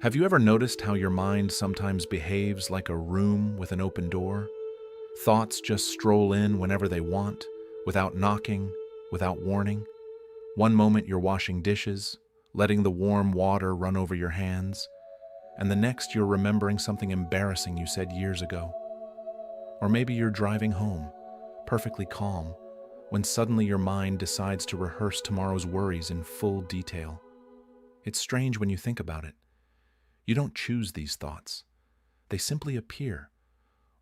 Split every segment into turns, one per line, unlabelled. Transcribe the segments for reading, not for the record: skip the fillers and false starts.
Have you ever noticed how your mind sometimes behaves like a room with an open door? Thoughts just stroll in whenever they want, without knocking, without warning. One moment you're washing dishes, letting the warm water run over your hands, and the next you're remembering something embarrassing you said years ago. Or maybe you're driving home, perfectly calm, when suddenly your mind decides to rehearse tomorrow's worries in full detail. It's strange when you think about it. You don't choose these thoughts. They simply appear,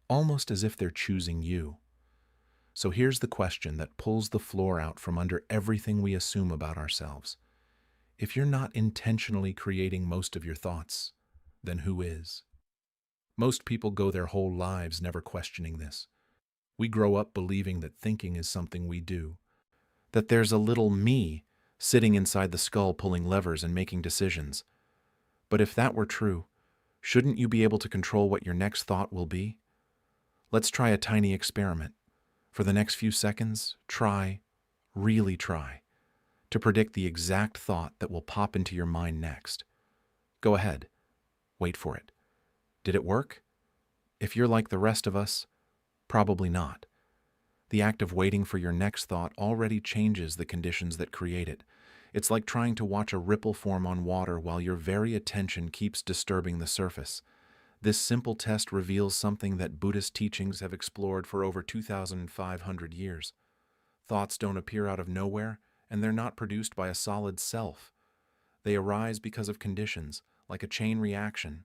almost as if they're choosing you. So here's the question that pulls the floor out from under everything we assume about ourselves. If you're not intentionally creating most of your thoughts, then who is? Most people go their whole lives never questioning this. We grow up believing that thinking is something we do, that there's a little me sitting inside the skull pulling levers and making decisions. But if that were true, shouldn't you be able to control what your next thought will be? Let's try a tiny experiment. For the next few seconds, really try, to predict the exact thought that will pop into your mind next. Go ahead. Wait for it. Did it work? If you're like the rest of us, probably not. The act of waiting for your next thought already changes the conditions that create it. It's like trying to watch a ripple form on water while your very attention keeps disturbing the surface. This simple test reveals something that Buddhist teachings have explored for over 2,500 years. Thoughts don't appear out of nowhere, and they're not produced by a solid self. They arise because of conditions, like a chain reaction,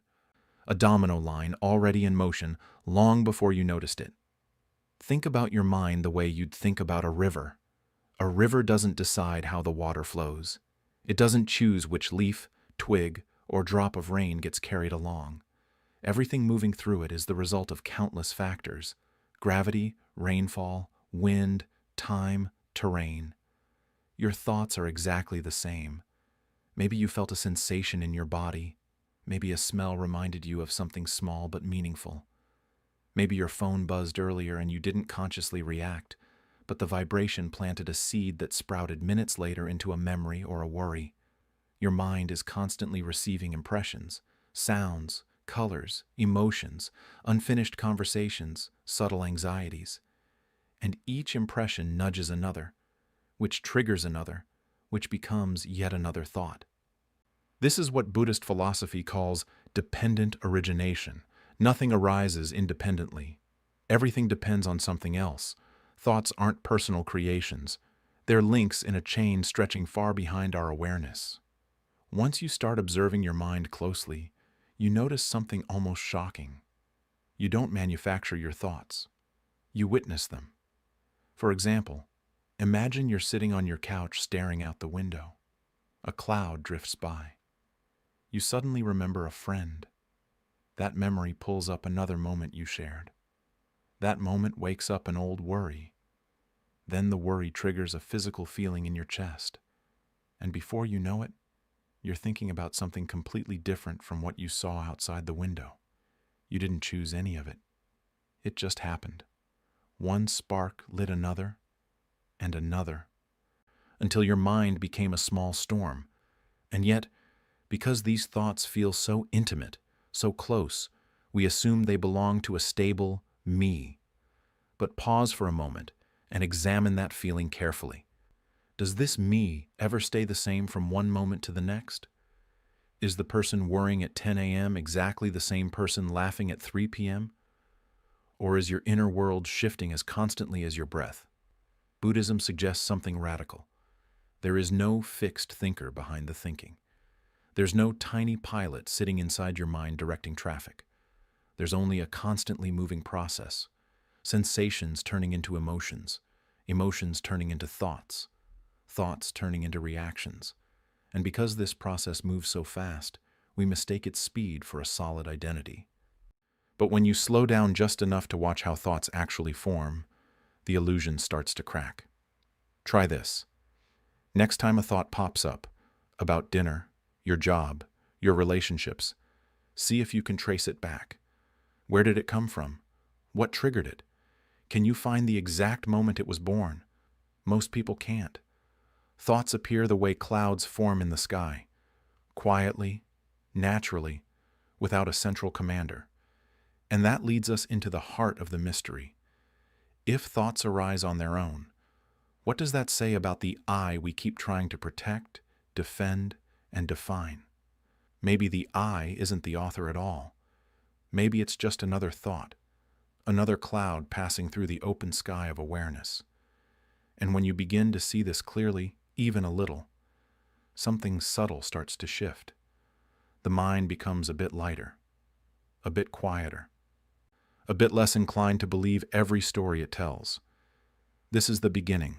a domino line already in motion long before you noticed it. Think about your mind the way you'd think about a river. A river doesn't decide how the water flows. It doesn't choose which leaf, twig, or drop of rain gets carried along. Everything moving through it is the result of countless factors: gravity, rainfall, wind, time, terrain. Your thoughts are exactly the same. Maybe you felt a sensation in your body. Maybe a smell reminded you of something small but meaningful. Maybe your phone buzzed earlier and you didn't consciously react, but the vibration planted a seed that sprouted minutes later into a memory or a worry. Your mind is constantly receiving impressions, sounds, colors, emotions, unfinished conversations, subtle anxieties. And each impression nudges another, which triggers another, which becomes yet another thought. This is what Buddhist philosophy calls dependent origination. Nothing arises independently. Everything depends on something else. Thoughts aren't personal creations. They're links in a chain stretching far behind our awareness. Once you start observing your mind closely, you notice something almost shocking. You don't manufacture your thoughts. You witness them. For example, imagine you're sitting on your couch staring out the window. A cloud drifts by. You suddenly remember a friend. That memory pulls up another moment you shared. That moment wakes up an old worry. Then the worry triggers a physical feeling in your chest. And before you know it, you're thinking about something completely different from what you saw outside the window. You didn't choose any of it. It just happened. One spark lit another, and another, until your mind became a small storm. And yet, because these thoughts feel so intimate, so close, we assume they belong to a stable me. But pause for a moment and examine that feeling carefully. Does this me ever stay the same from one moment to the next? Is the person worrying at 10 a.m. exactly the same person laughing at 3 p.m.? Or is your inner world shifting as constantly as your breath? Buddhism suggests something radical. There is no fixed thinker behind the thinking. There's no tiny pilot sitting inside your mind directing traffic. There's only a constantly moving process. Sensations turning into emotions, emotions turning into thoughts, thoughts turning into reactions. And because this process moves so fast, we mistake its speed for a solid identity. But when you slow down just enough to watch how thoughts actually form, the illusion starts to crack. Try this. Next time a thought pops up about dinner, your job, your relationships, see if you can trace it back. Where did it come from? What triggered it? Can you find the exact moment it was born? Most people can't. Thoughts appear the way clouds form in the sky, quietly, naturally, without a central commander. And that leads us into the heart of the mystery. If thoughts arise on their own, what does that say about the I we keep trying to protect, defend, and define? Maybe the I isn't the author at all. Maybe it's just another thought, another cloud passing through the open sky of awareness. And when you begin to see this clearly, even a little, something subtle starts to shift. The mind becomes a bit lighter, a bit quieter, a bit less inclined to believe every story it tells. This is the beginning,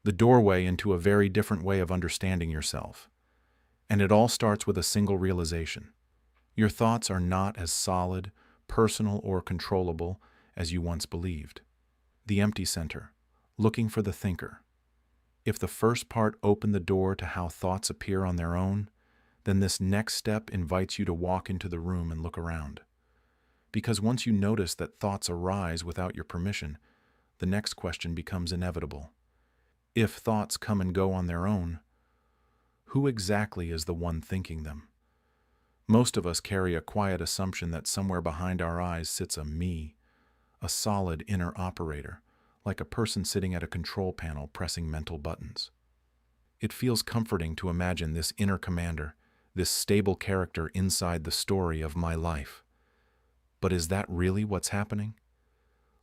the doorway into a very different way of understanding yourself. And it all starts with a single realization. Your thoughts are not as solid, personal, or controllable as you once believed. The empty center, looking for the thinker. If the first part opened the door to how thoughts appear on their own, then this next step invites you to walk into the room and look around. Because once you notice that thoughts arise without your permission, the next question becomes inevitable. If thoughts come and go on their own, who exactly is the one thinking them? Most of us carry a quiet assumption that somewhere behind our eyes sits a me, a solid inner operator, like a person sitting at a control panel pressing mental buttons. It feels comforting to imagine this inner commander, this stable character inside the story of my life. But is that really what's happening?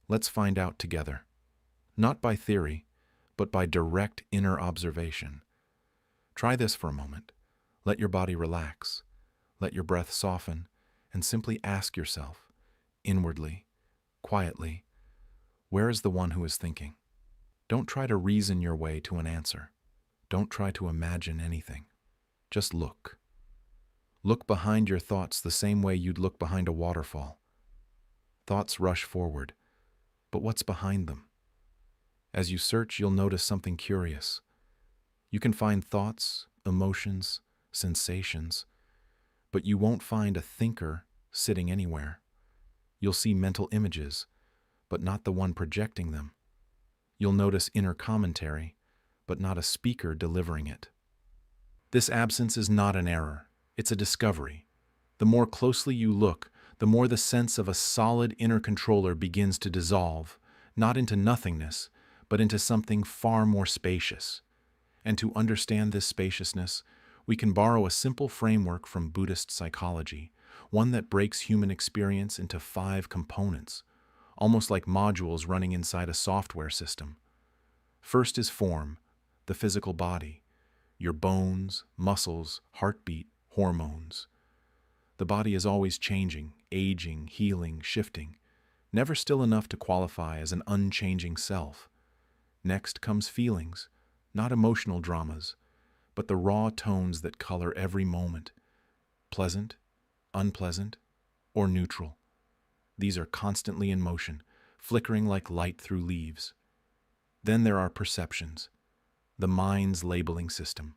Let's find out together. Not by theory, but by direct inner observation. Try this for a moment. Let your body relax. Let your breath soften, and simply ask yourself, inwardly, quietly, where is the one who is thinking? Don't try to reason your way to an answer. Don't try to imagine anything. Just look. Look behind your thoughts the same way you'd look behind a waterfall. Thoughts rush forward, but what's behind them? As you search, you'll notice something curious. You can find thoughts, emotions, sensations, but you won't find a thinker sitting anywhere. You'll see mental images, but not the one projecting them. You'll notice inner commentary, but not a speaker delivering it. This absence is not an error, it's a discovery. The more closely you look, the more the sense of a solid inner controller begins to dissolve, not into nothingness, but into something far more spacious. And to understand this spaciousness, we can borrow a simple framework from Buddhist psychology, one that breaks human experience into 5 components, almost like modules running inside a software system. First is form, the physical body, your bones, muscles, heartbeat, hormones. The body is always changing, aging, healing, shifting, never still enough to qualify as an unchanging self. Next comes feelings, not emotional dramas, but the raw tones that color every moment, pleasant, unpleasant, or neutral. These are constantly in motion, flickering like light through leaves. Then there are perceptions, the mind's labeling system.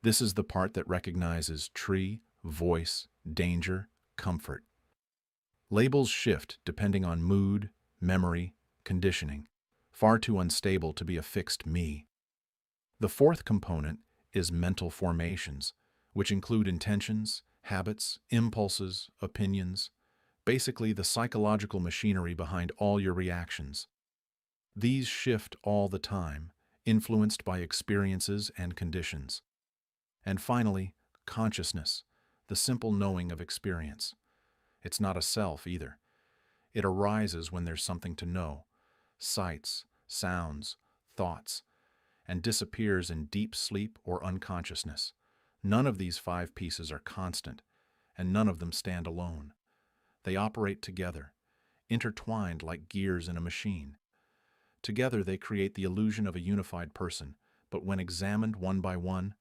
This is the part that recognizes tree, voice, danger, comfort. Labels shift depending on mood, memory, conditioning, far too unstable to be a fixed me. The fourth component is mental formations, which include intentions, habits, impulses, opinions, basically the psychological machinery behind all your reactions. These shift all the time, influenced by experiences and conditions. And finally, consciousness, the simple knowing of experience. It's not a self either. It arises when there's something to know, sights, sounds, thoughts, and disappears in deep sleep or unconsciousness. None of these 5 pieces are constant, and none of them stand alone. They operate together, intertwined like gears in a machine. Together they create the illusion of a unified person, but when examined one by one,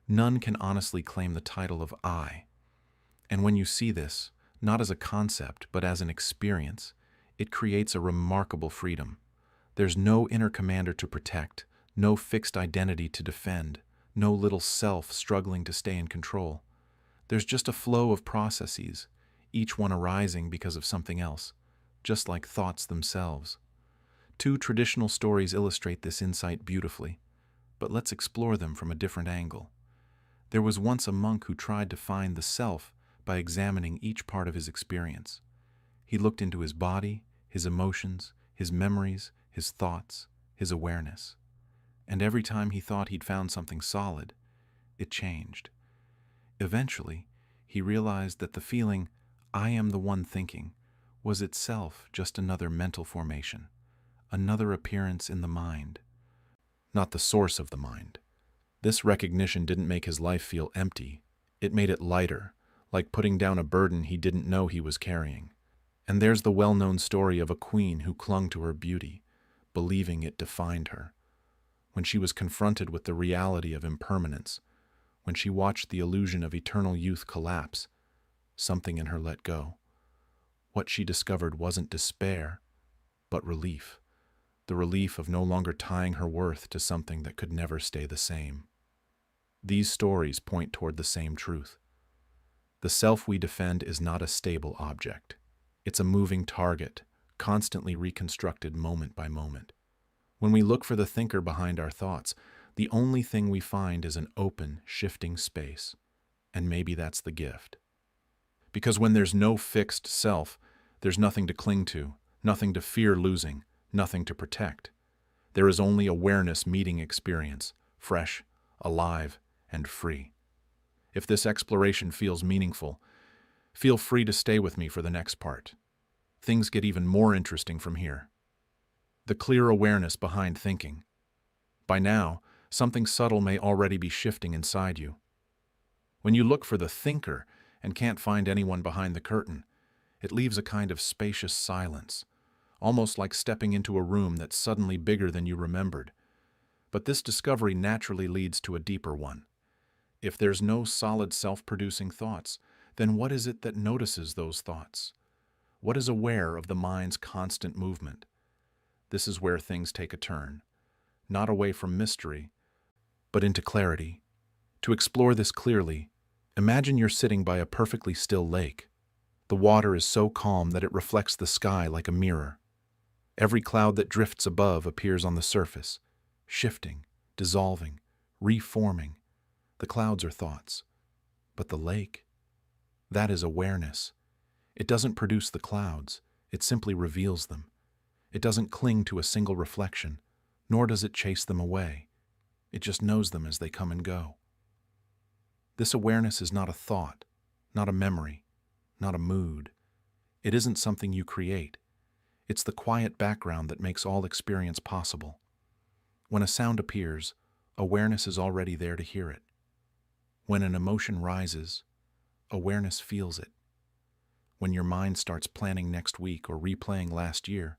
none can honestly claim the title of I. And when you see this, not as a concept, but as an experience, it creates a remarkable freedom. There's no inner commander to protect, no fixed identity to defend, no little self struggling to stay in control. There's just a flow of processes, each one arising because of something else, just like thoughts themselves. 2 traditional stories illustrate this insight beautifully, but let's explore them from a different angle. There was once a monk who tried to find the self by examining each part of his experience. He looked into his body, his emotions, his memories, his thoughts, his awareness. And every time he thought he'd found something solid, it changed. Eventually, he realized that the feeling, "I am the one thinking," was itself just another mental formation, another appearance in the mind, not the source of the mind. This recognition didn't make his life feel empty. It made it lighter, like putting down a burden he didn't know he was carrying. And there's the well-known story of a queen who clung to her beauty, believing it defined her. When she was confronted with the reality of impermanence, when she watched the illusion of eternal youth collapse, something in her let go. What she discovered wasn't despair, but relief. The relief of no longer tying her worth to something that could never stay the same. These stories point toward the same truth. The self we defend is not a stable object. It's a moving target, constantly reconstructed moment by moment. When we look for the thinker behind our thoughts, the only thing we find is an open, shifting space. And maybe that's the gift. Because when there's no fixed self, there's nothing to cling to, nothing to fear losing, nothing to protect. There is only awareness meeting experience, fresh, alive, and free. If this exploration feels meaningful, feel free to stay with me for the next part. Things get even more interesting from here. The clear awareness behind thinking. By now, something subtle may already be shifting inside you. When you look for the thinker and can't find anyone behind the curtain, it leaves a kind of spacious silence, almost like stepping into a room that's suddenly bigger than you remembered. But this discovery naturally leads to a deeper one. If there's no solid self-producing thoughts, then what is it that notices those thoughts? What is aware of the mind's constant movement? This is where things take a turn, not away from mystery, but into clarity. To explore this clearly, imagine you're sitting by a perfectly still lake. The water is so calm that it reflects the sky like a mirror. Every cloud that drifts above appears on the surface, shifting, dissolving, reforming. The clouds are thoughts. But the lake, that is awareness. It doesn't produce the clouds, it simply reveals them. It doesn't cling to a single reflection, nor does it chase them away. It just knows them as they come and go. This awareness is not a thought, not a memory, not a mood. It isn't something you create. It's the quiet background that makes all experience possible. When a sound appears, awareness is already there to hear it. When an emotion rises, awareness feels it. When your mind starts planning next week or replaying last year,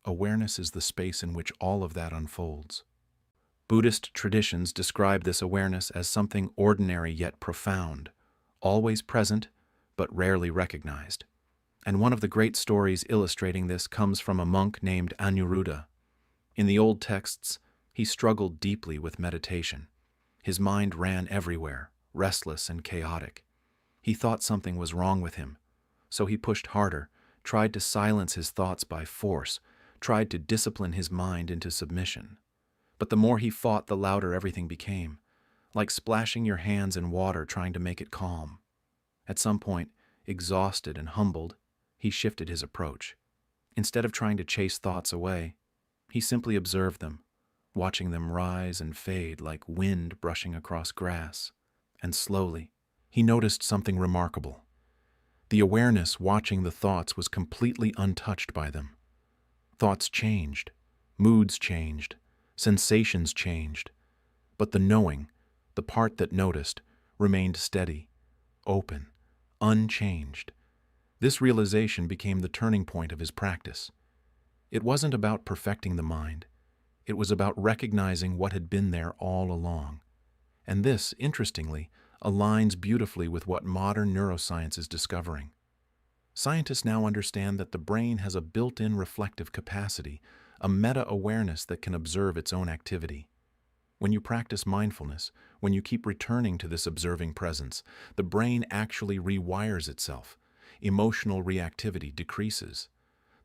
awareness is the space in which all of that unfolds. Buddhist traditions describe this awareness as something ordinary yet profound, always present but rarely recognized. And one of the great stories illustrating this comes from a monk named Anuruddha. In the old texts, he struggled deeply with meditation. His mind ran everywhere, restless and chaotic. He thought something was wrong with him, so he pushed harder, tried to silence his thoughts by force, tried to discipline his mind into submission. But the more he fought, the louder everything became, like splashing your hands in water trying to make it calm. At some point, exhausted and humbled, he shifted his approach. Instead of trying to chase thoughts away, he simply observed them, watching them rise and fade like wind brushing across grass. And slowly, he noticed something remarkable. The awareness watching the thoughts was completely untouched by them. Thoughts changed, moods changed, sensations changed, but the knowing, the part that noticed, remained steady, open, unchanged. This realization became the turning point of his practice. It wasn't about perfecting the mind. It was about recognizing what had been there all along. And this, interestingly, aligns beautifully with what modern neuroscience is discovering. Scientists now understand that the brain has a built-in reflective capacity, a meta-awareness that can observe its own activity. When you practice mindfulness, when you keep returning to this observing presence, the brain actually rewires itself. Emotional reactivity decreases.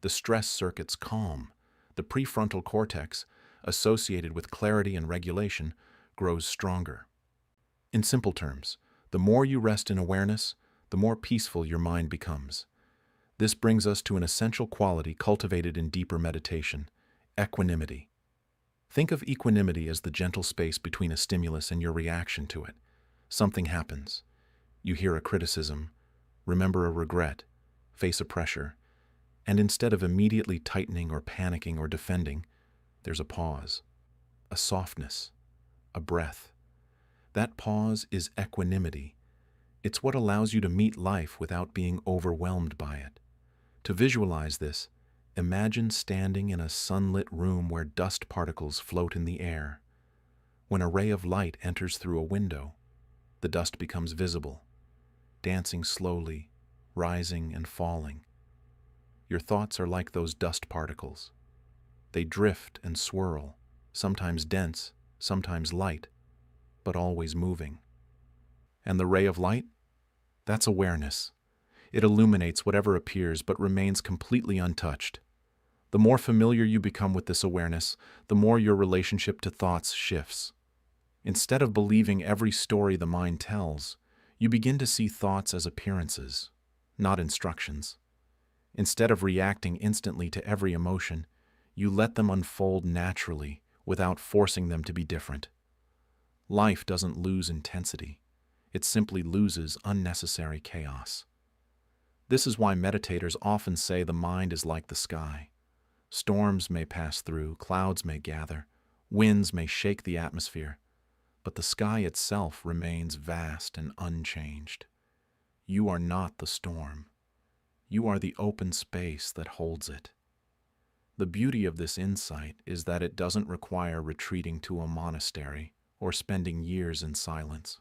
The stress circuits calm. The prefrontal cortex, associated with clarity and regulation, grows stronger. In simple terms, the more you rest in awareness, the more peaceful your mind becomes. This brings us to an essential quality cultivated in deeper meditation: equanimity. Think of equanimity as the gentle space between a stimulus and your reaction to it. Something happens. You hear a criticism, remember a regret, face a pressure, and instead of immediately tightening or panicking or defending, there's a pause, a softness, a breath. That pause is equanimity. It's what allows you to meet life without being overwhelmed by it. To visualize this, imagine standing in a sunlit room where dust particles float in the air. When a ray of light enters through a window, the dust becomes visible, dancing slowly, rising and falling. Your thoughts are like those dust particles. They drift and swirl, sometimes dense, sometimes light, but always moving. And the ray of light? That's awareness. It illuminates whatever appears but remains completely untouched. The more familiar you become with this awareness, the more your relationship to thoughts shifts. Instead of believing every story the mind tells, you begin to see thoughts as appearances, not instructions. Instead of reacting instantly to every emotion, you let them unfold naturally without forcing them to be different. Life doesn't lose intensity. It simply loses unnecessary chaos. This is why meditators often say the mind is like the sky. Storms may pass through, clouds may gather, winds may shake the atmosphere, but the sky itself remains vast and unchanged. You are not the storm. You are the open space that holds it. The beauty of this insight is that it doesn't require retreating to a monastery or spending years in silence.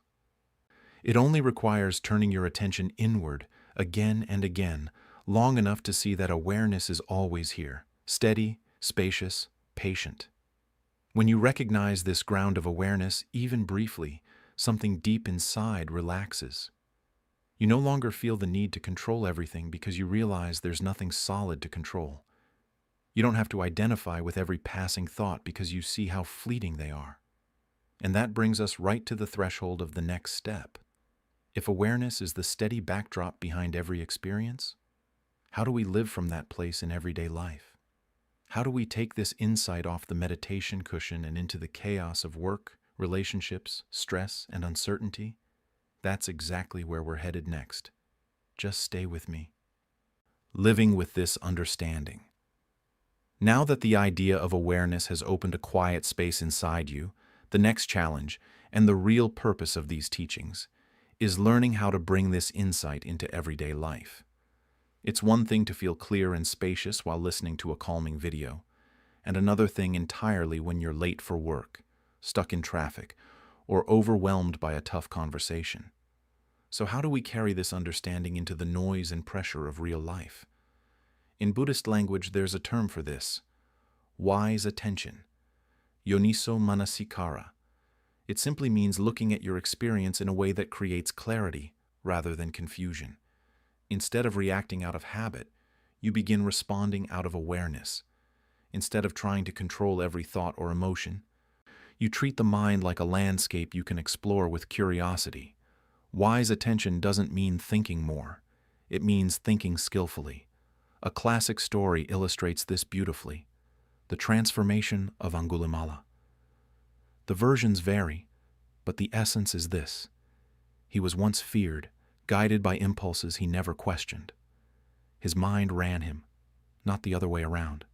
It only requires turning your attention inward again and again, long enough to see that awareness is always here, steady, spacious, patient. When you recognize this ground of awareness, even briefly, something deep inside relaxes. You no longer feel the need to control everything because you realize there's nothing solid to control. You don't have to identify with every passing thought because you see how fleeting they are. And that brings us right to the threshold of the next step. If awareness is the steady backdrop behind every experience, how do we live from that place in everyday life? How do we take this insight off the meditation cushion and into the chaos of work, relationships, stress, and uncertainty? That's exactly where we're headed next. Just stay with me. Living with this understanding. Now that the idea of awareness has opened a quiet space inside you, the next challenge, and the real purpose of these teachings, is learning how to bring this insight into everyday life. It's one thing to feel clear and spacious while listening to a calming video, and another thing entirely when you're late for work, stuck in traffic, or overwhelmed by a tough conversation. So how do we carry this understanding into the noise and pressure of real life? In Buddhist language, there's a term for this: wise attention, yoniso manasikara. It simply means looking at your experience in a way that creates clarity rather than confusion. Instead of reacting out of habit, you begin responding out of awareness. Instead of trying to control every thought or emotion, you treat the mind like a landscape you can explore with curiosity. Wise attention doesn't mean thinking more. It means thinking skillfully. A classic story illustrates this beautifully: the transformation of Angulimala. The versions vary, but the essence is this: he was once feared, guided by impulses he never questioned. His mind ran him, not the other way around.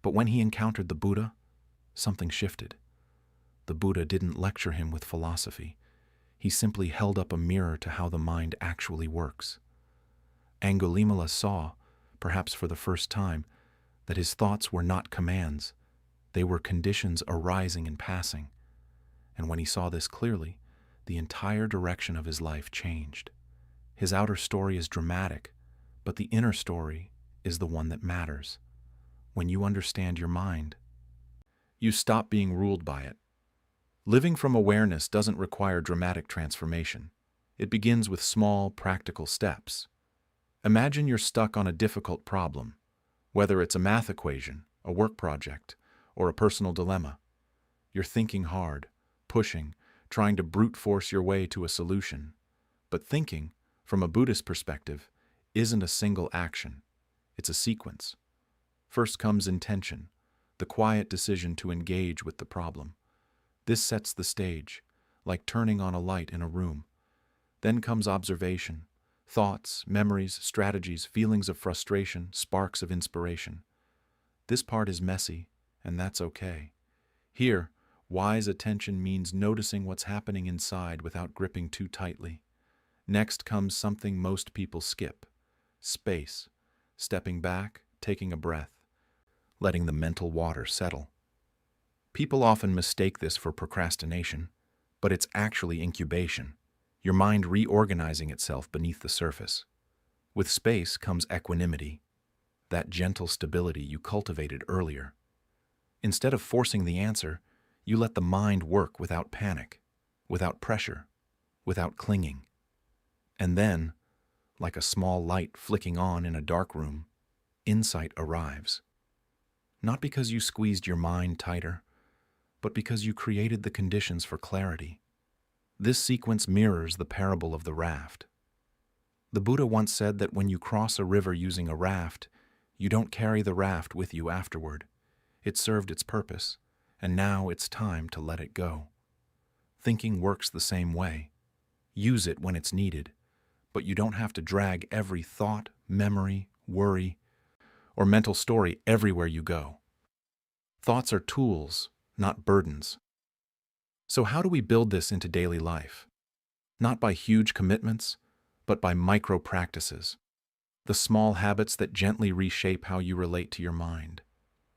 But when he encountered the Buddha, something shifted. The Buddha didn't lecture him with philosophy. He simply held up a mirror to how the mind actually works. Angulimala saw, perhaps for the first time, that his thoughts were not commands. They were conditions arising and passing. And when he saw this clearly, the entire direction of his life changed. His outer story is dramatic, but the inner story is the one that matters. When you understand your mind, you stop being ruled by it. Living from awareness doesn't require dramatic transformation. It begins with small, practical steps. Imagine you're stuck on a difficult problem, whether it's a math equation, a work project, or a personal dilemma. You're thinking hard, pushing, trying to brute force your way to a solution. But thinking, from a Buddhist perspective, isn't a single action. It's a sequence. First comes intention, the quiet decision to engage with the problem. This sets the stage, like turning on a light in a room. Then comes observation, thoughts, memories, strategies, feelings of frustration, sparks of inspiration. This part is messy, and that's okay. Here, wise attention means noticing what's happening inside without gripping too tightly. Next comes something most people skip: space, stepping back, taking a breath, letting the mental water settle. People often mistake this for procrastination, but it's actually incubation, your mind reorganizing itself beneath the surface. With space comes equanimity, that gentle stability you cultivated earlier. Instead of forcing the answer, you let the mind work without panic, without pressure, without clinging. And then, like a small light flicking on in a dark room, insight arrives. Not because you squeezed your mind tighter, but because you created the conditions for clarity. This sequence mirrors the parable of the raft. The Buddha once said that when you cross a river using a raft, you don't carry the raft with you afterward. It served its purpose, and now it's time to let it go. Thinking works the same way. Use it when it's needed, but you don't have to drag every thought, memory, worry, or mental story everywhere you go. Thoughts are tools, not burdens. So how do we build this into daily life? Not by huge commitments, but by micro practices. The small habits that gently reshape how you relate to your mind.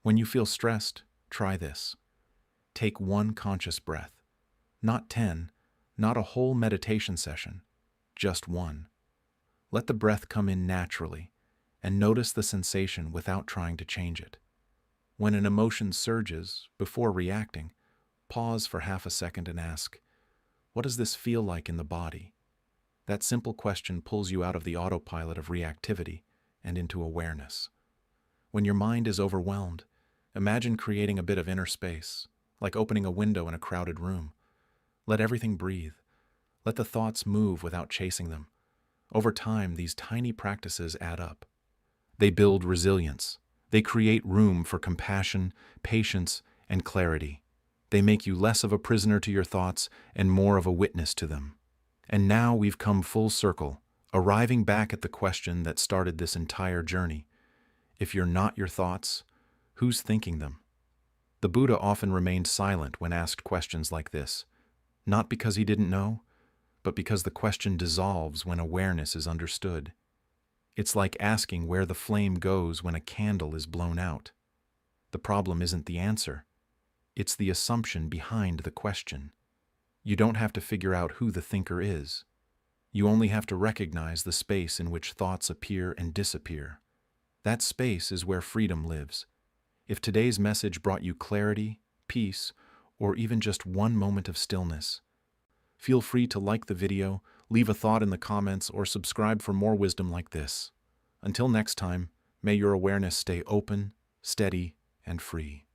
When you feel stressed, try this. Take one conscious breath. Not 10, not a whole meditation session, just one. Let the breath come in naturally, and notice the sensation without trying to change it. When an emotion surges, before reacting, pause for half a second and ask, what does this feel like in the body? That simple question pulls you out of the autopilot of reactivity and into awareness. When your mind is overwhelmed, imagine creating a bit of inner space, like opening a window in a crowded room. Let everything breathe. Let the thoughts move without chasing them. Over time, these tiny practices add up. They build resilience. They create room for compassion, patience, and clarity. They make you less of a prisoner to your thoughts and more of a witness to them. And now we've come full circle, arriving back at the question that started this entire journey. If you're not your thoughts, who's thinking them? The Buddha often remained silent when asked questions like this, not because he didn't know, but because the question dissolves when awareness is understood. It's like asking where the flame goes when a candle is blown out. The problem isn't the answer. It's the assumption behind the question. You don't have to figure out who the thinker is. You only have to recognize the space in which thoughts appear and disappear. That space is where freedom lives. If today's message brought you clarity, peace, or even just one moment of stillness, feel free to like the video, leave a thought in the comments, or subscribe for more wisdom like this. Until next time, may your awareness stay open, steady, and free.